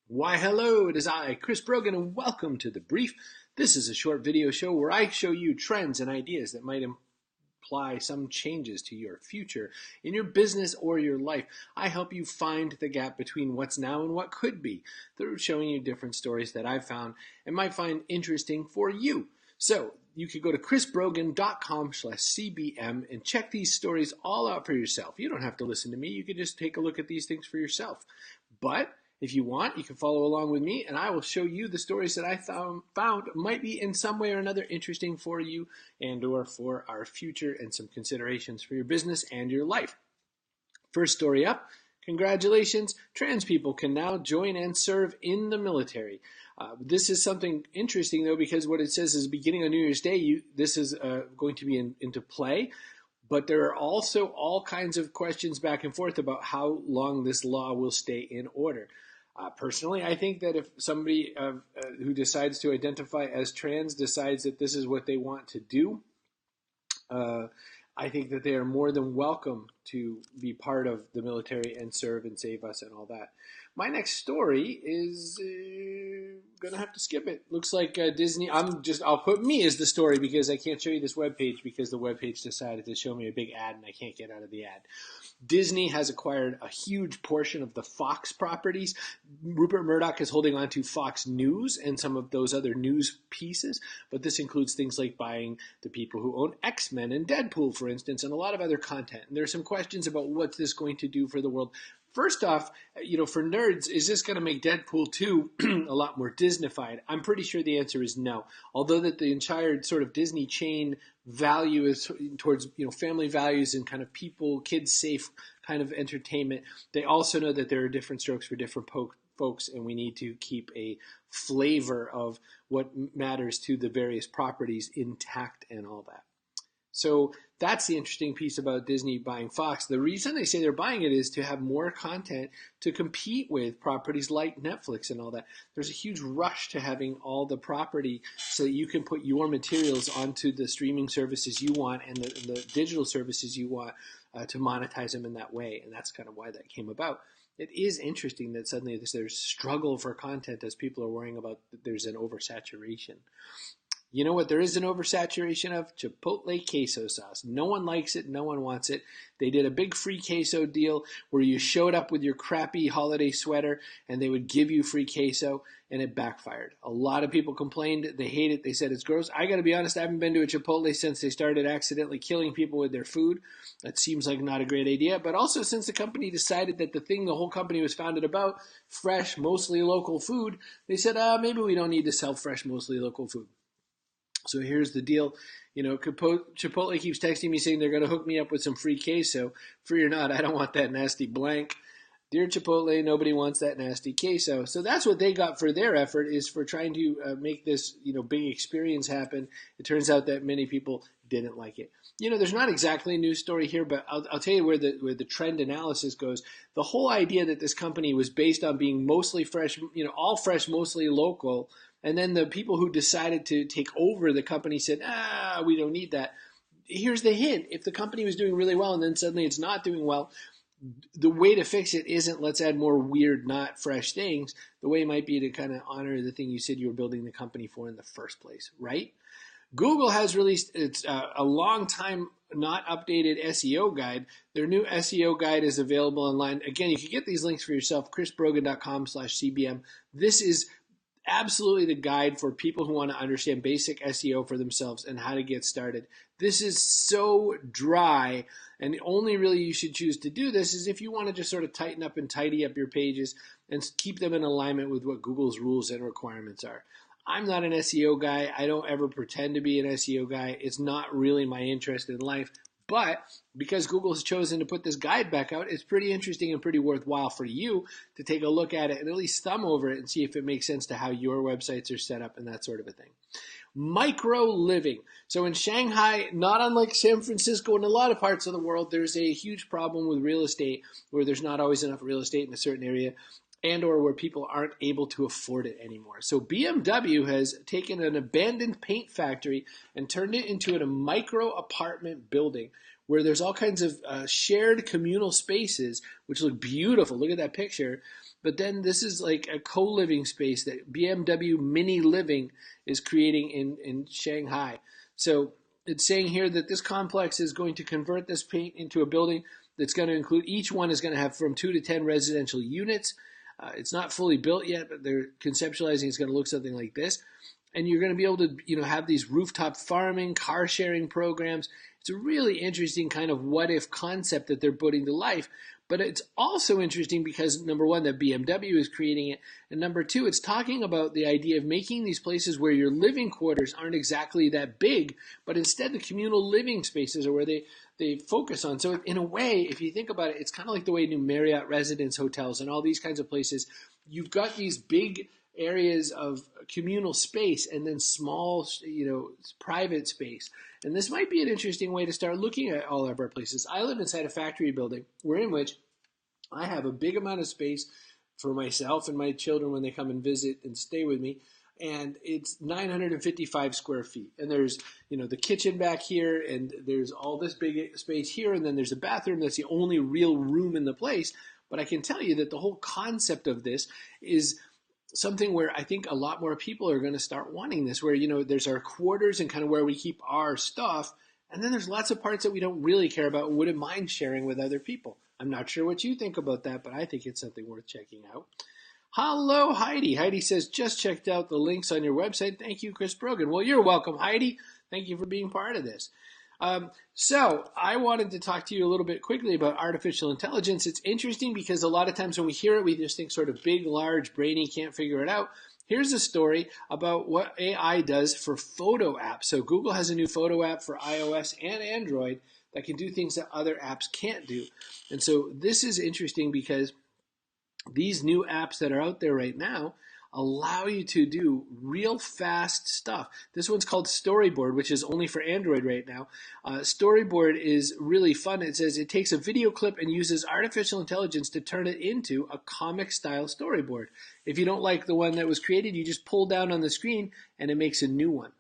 Why, hello, it is I, Chris Brogan, and welcome to The Brief. This is a short video show where I show you trends and ideas that might imply some changes to your future in your business or your life. I help you find the gap between what's now and what could be through showing you different stories that I've found and might find interesting for you. So you could go to chrisbrogan.com/cbm and check these stories all out for yourself. You don't have to listen to me. You can just take a look at these things for yourself. But if you want, you can follow along with me, and I will show you the stories that I found might be in some way or another interesting for you and or for our future and some considerations for your business and your life. First story up, congratulations, trans people can now join and serve in the military. This is something interesting, though, because what it says is beginning on New Year's Day, this is going to be into play. But there are also all kinds of questions back and forth about how long this law will stay in order. Personally, I think that if somebody who decides to identify as trans decides that this is what they want to do, I think that they are more than welcome to be part of the military and serve and save us and all that. My next story is gonna have to skip it. Looks like Disney. I'll put me as the story because I can't show you this webpage because the webpage decided to show me a big ad and I can't get out of the ad. Disney has acquired a huge portion of the Fox properties. Rupert Murdoch is holding on to Fox News and some of those other news pieces, but this includes things like buying the people who own X-Men and Deadpool, for instance, and a lot of other content. And there are some questions about what's this going to do for the world. First off, for nerds, is this going to make Deadpool 2 a lot more Disneyfied? I'm pretty sure the answer is no. Although that the entire sort of Disney chain value is towards family values and kind of kids safe kind of entertainment, they also know that there are different strokes for different folks, and we need to keep a flavor of what matters to the various properties intact and all that. So that's the interesting piece about Disney buying Fox. The reason they say they're buying it is to have more content to compete with properties like Netflix and all that. There's a huge rush to having all the property so that you can put your materials onto the streaming services you want and the digital services you want to monetize them in that way. And that's kind of why that came about. It is interesting that suddenly there's struggle for content as people are worrying about that there's an oversaturation. You know what there is an oversaturation of? Chipotle queso sauce. No one likes it. No one wants it. They did a big free queso deal where you showed up with your crappy holiday sweater and they would give you free queso, and it backfired. A lot of people complained. They hate it. They said it's gross. I got to be honest, I haven't been to a Chipotle since they started accidentally killing people with their food. That seems like not a great idea. But also since the company decided that the thing the whole company was founded about, fresh, mostly local food, they said, maybe we don't need to sell fresh, mostly local food. So here's the deal. Chipotle keeps texting me saying they're going to hook me up with some free queso. Free or not, I don't want that nasty blank. Dear Chipotle, nobody wants that nasty queso. So that's what they got for their effort, is for trying to make this big experience happen. It turns out that many people didn't like it. There's not exactly a news story here, but I'll tell you where the trend analysis goes. The whole idea that this company was based on being mostly fresh, all fresh, mostly local. And then the people who decided to take over the company said, we don't need that. Here's the hint. If the company was doing really well and then suddenly it's not doing well, the way to fix it isn't let's add more weird, not fresh things. The way might be to kind of honor the thing you said you were building the company for in the first place, right? Google has released a long time not updated SEO guide. Their new SEO guide is available online. Again, you can get these links for yourself, chrisbrogan.com/cbm. This is absolutely the guide for people who want to understand basic SEO for themselves and how to get started. This is so dry, and the only really you should choose to do this is if you want to just sort of tighten up and tidy up your pages and keep them in alignment with what Google's rules and requirements are. I'm not an SEO guy. I don't ever pretend to be an SEO guy. It's not really my interest in life. But because Google has chosen to put this guide back out, it's pretty interesting and pretty worthwhile for you to take a look at it and at least thumb over it and see if it makes sense to how your websites are set up and that sort of a thing. Micro living. So in Shanghai, not unlike San Francisco and a lot of parts of the world, there's a huge problem with real estate where there's not always enough real estate in a certain area and or where people aren't able to afford it anymore. So BMW has taken an abandoned paint factory and turned it into a micro apartment building where there's all kinds of shared communal spaces, which look beautiful. Look at that picture. But then this is like a co-living space that BMW Mini Living is creating in Shanghai. So it's saying here that this complex is going to convert this paint into a building that's going to include, each one is going to have from 2 to 10 residential units. It's not fully built yet, but they're conceptualizing it's going to look something like this. And you're going to be able to, have these rooftop farming, car sharing programs. It's a really interesting kind of what if concept that they're putting to life. But it's also interesting because, number one, that BMW is creating it. And number two, it's talking about the idea of making these places where your living quarters aren't exactly that big, but instead the communal living spaces are where they focus on. So in a way, if you think about it, it's kind of like the way new Marriott residence hotels and all these kinds of places, you've got these big areas of communal space and then small, private space. And this might be an interesting way to start looking at all of our places. I live inside a factory building in which I have a big amount of space for myself and my children when they come and visit and stay with me. And it's 955 square feet. And there's, the kitchen back here, and there's all this big space here, and then there's a bathroom that's the only real room in the place. But I can tell you that the whole concept of this is something where I think a lot more people are going to start wanting this, where, there's our quarters and kind of where we keep our stuff. And then there's lots of parts that we don't really care about and wouldn't mind sharing with other people. I'm not sure what you think about that, but I think it's something worth checking out. Hello, Heidi. Heidi says, just checked out the links on your website. Thank you, Chris Brogan. Well, you're welcome, Heidi. Thank you for being part of this. So I wanted to talk to you a little bit quickly about artificial intelligence. It's interesting because a lot of times when we hear it, we just think sort of big, large, brainy, can't figure it out. Here's a story about what AI does for photo apps. So Google has a new photo app for iOS and Android that can do things that other apps can't do. And so this is interesting because these new apps that are out there right now allow you to do real fast stuff. This one's called Storyboard, which is only for Android right now. Storyboard is really fun. It says it takes a video clip and uses artificial intelligence to turn it into a comic-style storyboard. If you don't like the one that was created, you just pull down on the screen and it makes a new one.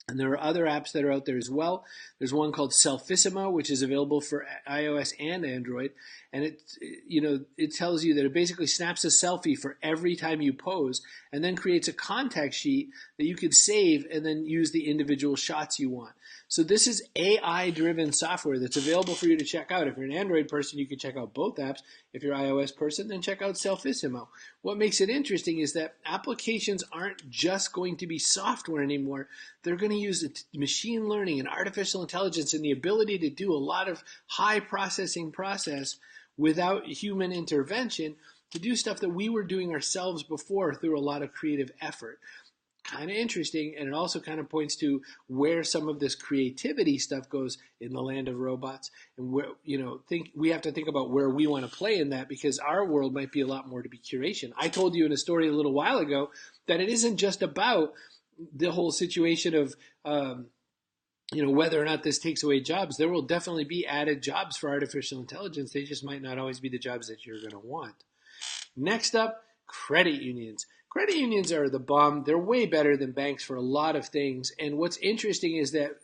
And there are other apps that are out there as well. There's one called Selfissimo, which is available for iOS and Android. And it tells you that it basically snaps a selfie for every time you pose and then creates a contact sheet that you could save and then use the individual shots you want. So this is AI-driven software that's available for you to check out. If you're an Android person, you can check out both apps. If you're an iOS person, then check out Selfissimo. What makes it interesting is that applications aren't just going to be software anymore. They're going to use machine learning and artificial intelligence and the ability to do a lot of high processing process without human intervention to do stuff that we were doing ourselves before through a lot of creative effort. Kind of interesting, and it also kind of points to where some of this creativity stuff goes in the land of robots, and where we have to think about where we want to play in that, because our world might be a lot more to be curation. I told you in a story a little while ago that it isn't just about the whole situation of whether or not this takes away jobs. There will definitely be added jobs for artificial intelligence. They just might not always be the jobs that you're going to want. Next up, credit unions. Credit unions are the bomb. They're way better than banks for a lot of things. And what's interesting is that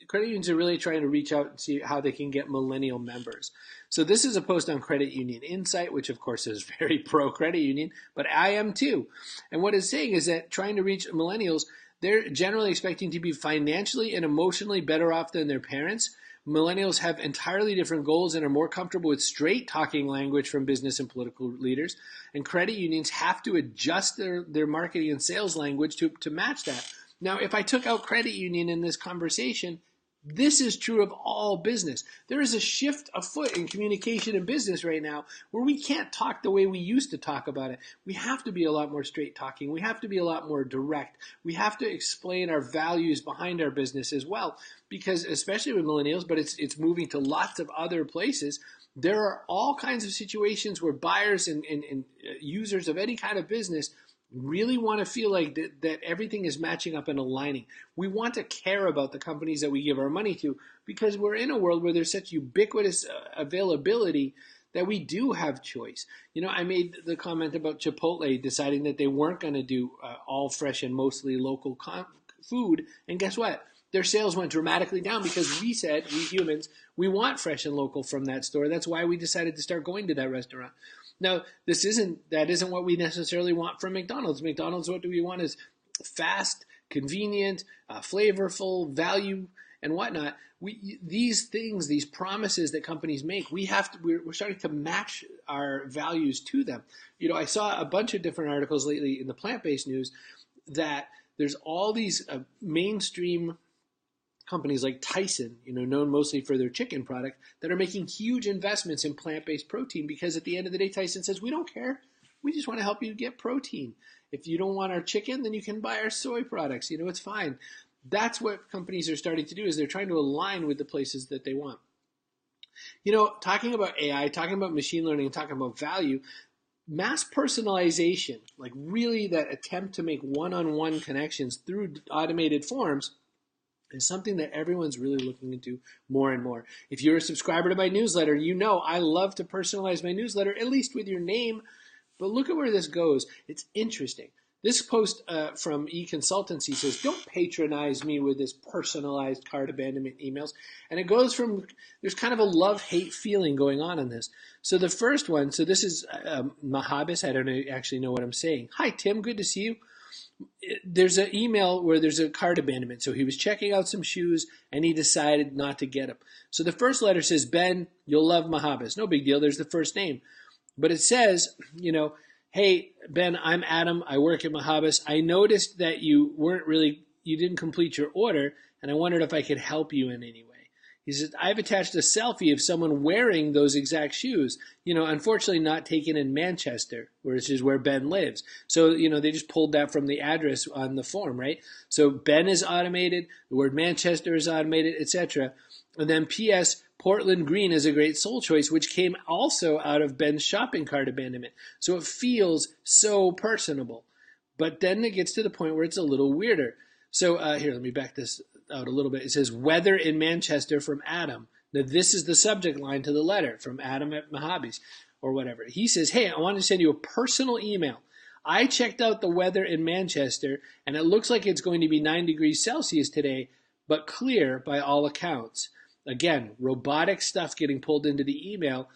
credit unions are really trying to reach out and see how they can get millennial members. So this is a post on Credit Union Insight, which of course is very pro credit union, but I am too. And what it's saying is that trying to reach millennials, they're generally expecting to be financially and emotionally better off than their parents. Millennials have entirely different goals and are more comfortable with straight talking language from business and political leaders. And credit unions have to adjust their marketing and sales language to match that. Now, if I took out credit union in this conversation, this is true of all business. There is a shift afoot in communication and business right now where we can't talk the way we used to talk about it. We have to be a lot more straight talking. We have to be a lot more direct. We have to explain our values behind our business as well, because especially with millennials, but it's moving to lots of other places. There are all kinds of situations where buyers and users of any kind of business really want to feel like that everything is matching up and aligning. We want to care about the companies that we give our money to, because we're in a world where there's such ubiquitous availability that we do have choice. I made the comment about Chipotle deciding that they weren't going to do all fresh and mostly local food, and guess what? Their sales went dramatically down because we said, we humans, we want fresh and local from that store. That's why we decided to start going to that restaurant. Now, that isn't what we necessarily want from McDonald's. McDonald's, what do we want is fast, convenient, flavorful, value, and whatnot. These things, these promises that companies make, we're starting to match our values to them. I saw a bunch of different articles lately in the plant-based news that there's all these mainstream companies like Tyson, known mostly for their chicken product, that are making huge investments in plant-based protein because at the end of the day, Tyson says, we don't care. We just want to help you get protein. If you don't want our chicken, then you can buy our soy products. It's fine. That's what companies are starting to do, is they're trying to align with the places that they want. Talking about AI, talking about machine learning, and talking about value, mass personalization, like really that attempt to make one-on-one connections through automated forms, is something that everyone's really looking into more and more. If you're a subscriber to my newsletter, I love to personalize my newsletter, at least with your name. But look at where this goes. It's interesting. This post from eConsultancy says, don't patronize me with this personalized cart abandonment emails. And it goes from, there's kind of a love-hate feeling going on in this. So the first one, so this is Mahabis. I don't actually know what I'm saying. Hi, Tim. Good to see you. There's an email where there's a cart abandonment. So he was checking out some shoes and he decided not to get them. So the first letter says, Ben, you'll love Mahabis. No big deal. There's the first name. But it says, hey, Ben, I'm Adam. I work at Mahabis. I noticed that you didn't complete your order, and I wondered if I could help you in any way. He says, I've attached a selfie of someone wearing those exact shoes, unfortunately not taken in Manchester, which is where Ben lives. So, they just pulled that from the address on the form, right? So Ben is automated, the word Manchester is automated, etc. And then P.S., Portland Green is a great soul choice, which came also out of Ben's shopping cart abandonment. So it feels so personable. But then it gets to the point where it's a little weirder. So here, let me back this out a little bit. It says, weather in Manchester from Adam. Now, this is the subject line to the letter from Adam at Mahabis or whatever. He says, hey, I want to send you a personal email. I checked out the weather in Manchester, and it looks like it's going to be 9 degrees Celsius today, but clear by all accounts. Again, robotic stuff getting pulled into the email.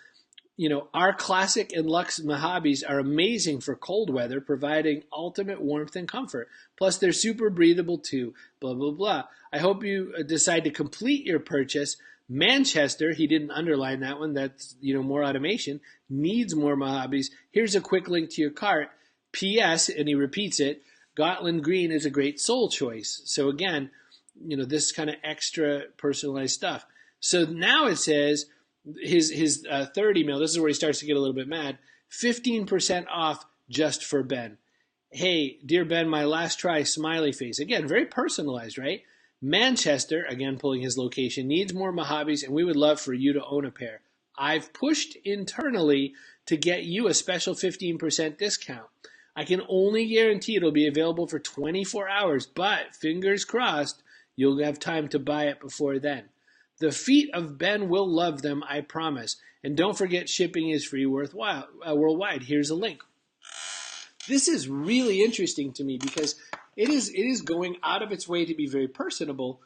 Our Classic and Luxe Mahabis are amazing for cold weather, providing ultimate warmth and comfort. Plus, they're super breathable too, blah, blah, blah. I hope you decide to complete your purchase. Manchester, he didn't underline that one, that's, more automation, needs more Mahabis. Here's a quick link to your cart. P.S., and he repeats it, Gotland Green is a great soul choice. So again, this kind of extra personalized stuff. So now it says, his third email, this is where he starts to get a little bit mad, 15% off just for Ben. Hey, dear Ben, my last try, smiley face. Again, very personalized, right? Manchester, again pulling his location, needs more Mahabis, and we would love for you to own a pair. I've pushed internally to get you a special 15% discount. I can only guarantee it'll be available for 24 hours, but fingers crossed, you'll have time to buy it before then. The feet of Ben will love them, I promise. And don't forget, shipping is free worldwide. Here's a link. This is really interesting to me because it is going out of its way to be very personable.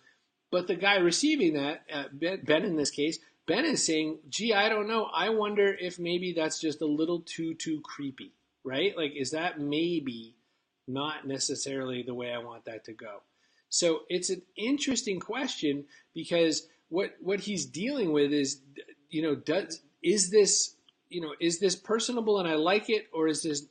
But the guy receiving that, Ben in this case, Ben is saying, gee, I don't know. I wonder if maybe that's just a little too creepy, right? Like, is that maybe not necessarily the way I want that to go? So it's an interesting question because what he's dealing with is, is this personable and I like it, or is this,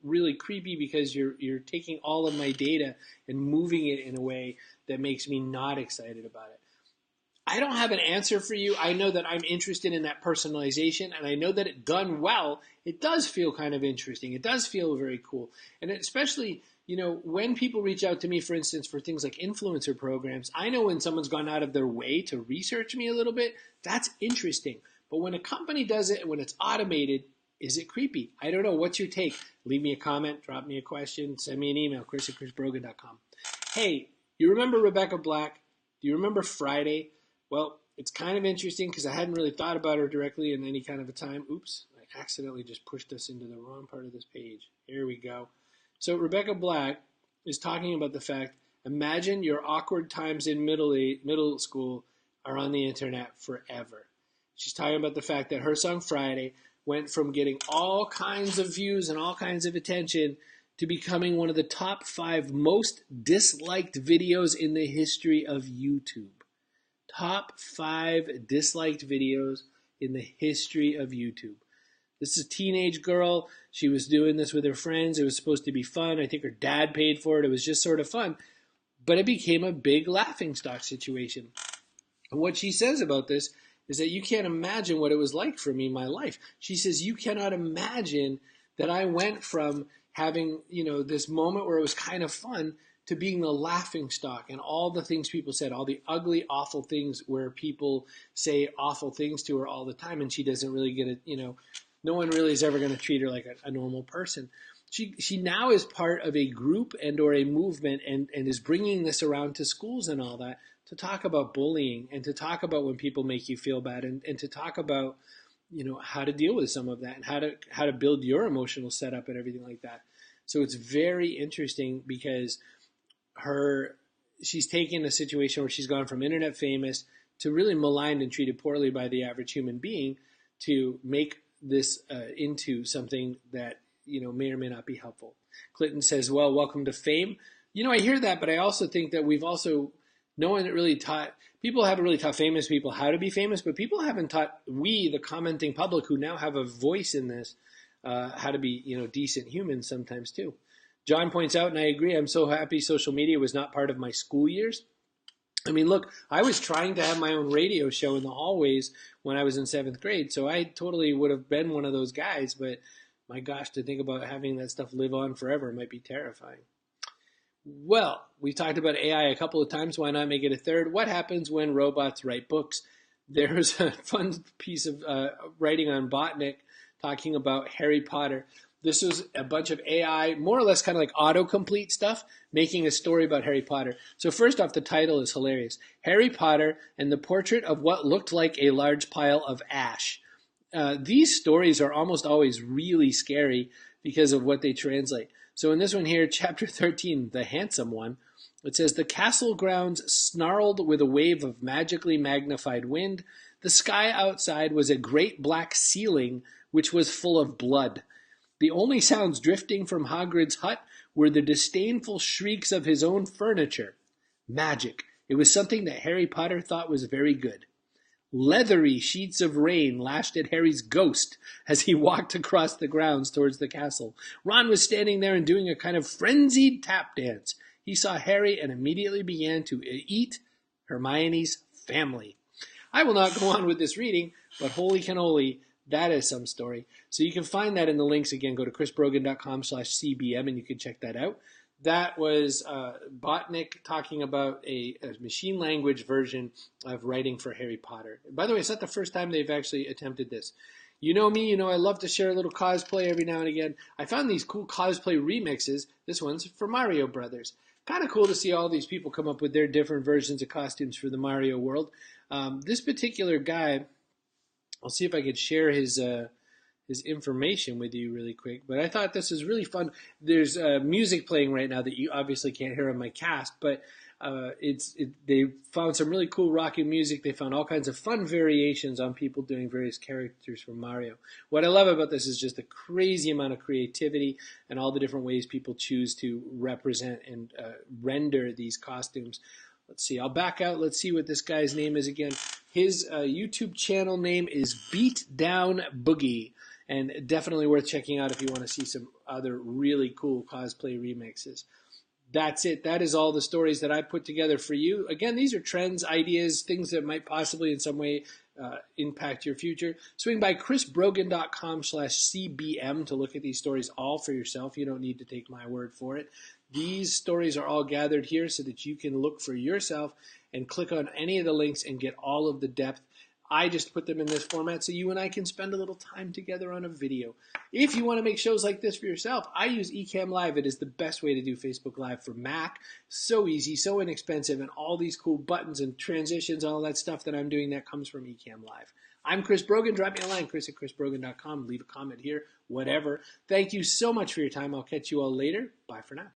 really creepy because you're taking all of my data and moving it in a way that makes me not excited about it? I don't have an answer for you. I know that I'm interested in that personalization, and I know that it done well, it does feel kind of interesting. It does feel very cool. And especially, when people reach out to me, for instance, for things like influencer programs, I know when someone's gone out of their way to research me a little bit, that's interesting. But when a company does it and when it's automated, is it creepy? I don't know. What's your take? Leave me a comment, drop me a question, send me an email, chris@chrisbrogan.com. Hey, you remember Rebecca Black? Do you remember Friday? Well, it's kind of interesting because I hadn't really thought about her directly in any kind of a time. Oops, I accidentally just pushed us into the wrong part of this page. Here we go. So Rebecca Black is talking about the fact, imagine your awkward times in middle school are on the internet forever. She's talking about the fact that her song Friday went from getting all kinds of views and all kinds of attention to becoming one of the top 5 most disliked videos in the history of YouTube. Top 5 disliked videos in the history of YouTube. This is a teenage girl. She was doing this with her friends. It was supposed to be fun. I think her dad paid for it. It was just sort of fun. But it became a big laughingstock situation. And what she says about this is that you can't imagine what it was like for me in my life. She says, you cannot imagine that I went from having, this moment where it was kind of fun to being the laughingstock and all the things people said, all the ugly, awful things where people say awful things to her all the time, and she doesn't really get it, no one really is ever going to treat her like a normal person. She now is part of a group and or a movement and is bringing this around to schools and all that to talk about bullying and to talk about when people make you feel bad and to talk about, how to deal with some of that and how to build your emotional setup and everything like that. So it's very interesting because she's taken a situation where she's gone from internet famous to really maligned and treated poorly by the average human being to make this into something that may or may not be helpful. Clinton says, well, welcome to fame. I hear that, but I also think that no one really taught, people haven't really taught famous people how to be famous, but people haven't taught the commenting public who now have a voice in this, how to be, decent humans sometimes too. John points out, and I agree, I'm so happy social media was not part of my school years. I mean, look, I was trying to have my own radio show in the hallways when I was in 7th grade, so I totally would have been one of those guys, but my gosh, to think about having that stuff live on forever might be terrifying. Well, we talked about AI a couple of times. Why not make it a third? What happens when robots write books? There's a fun piece of writing on Botnik talking about Harry Potter. This was a bunch of AI, more or less kind of like autocomplete stuff, making a story about Harry Potter. So first off, the title is hilarious. Harry Potter and the Portrait of What Looked Like a Large Pile of Ash. These stories are almost always really scary because of what they translate. So in this one here, chapter 13, the handsome one, it says, the castle grounds snarled with a wave of magically magnified wind. The sky outside was a great black ceiling, which was full of blood. The only sounds drifting from Hagrid's hut were the disdainful shrieks of his own furniture. Magic. It was something that Harry Potter thought was very good. Leathery sheets of rain lashed at Harry's ghost as he walked across the grounds towards the castle. Ron was standing there and doing a kind of frenzied tap dance. He saw Harry and immediately began to eat Hermione's family. I will not go on with this reading, but holy cannoli, that is some story. So you can find that in the links. Again, go to chrisbrogan.com/cbm and you can check that out. That was Botnik talking about a machine language version of writing for Harry Potter. By the way, it's not the first time they've actually attempted this. You know me, I love to share a little cosplay every now and again. I found these cool cosplay remixes. This one's for Mario Brothers. Kind of cool to see all these people come up with their different versions of costumes for the Mario world. This particular guy, I'll see if I could share his information with you really quick. But I thought this was really fun. There's music playing right now that you obviously can't hear on my cast, but they found some really cool rocking music. They found all kinds of fun variations on people doing various characters from Mario. What I love about this is just the crazy amount of creativity and all the different ways people choose to represent and render these costumes. Let's see. I'll back out. Let's see what this guy's name is again. His YouTube channel name is Beat Down Boogie, and definitely worth checking out if you want to see some other really cool cosplay remixes. That's it. That is all the stories that I put together for you. Again, these are trends, ideas, things that might possibly in some way impact your future. Swing by chrisbrogan.com/cbm to look at these stories all for yourself. You don't need to take my word for it. These stories are all gathered here so that you can look for yourself and click on any of the links and get all of the depth. I just put them in this format so you and I can spend a little time together on a video. If you want to make shows like this for yourself, I use Ecamm Live. It is the best way to do Facebook Live for Mac. So easy, so inexpensive, and all these cool buttons and transitions, all that stuff that I'm doing, that comes from Ecamm Live. I'm Chris Brogan. Drop me a line, chris@chrisbrogan.com. Leave a comment here, whatever. Thank you so much for your time. I'll catch you all later. Bye for now.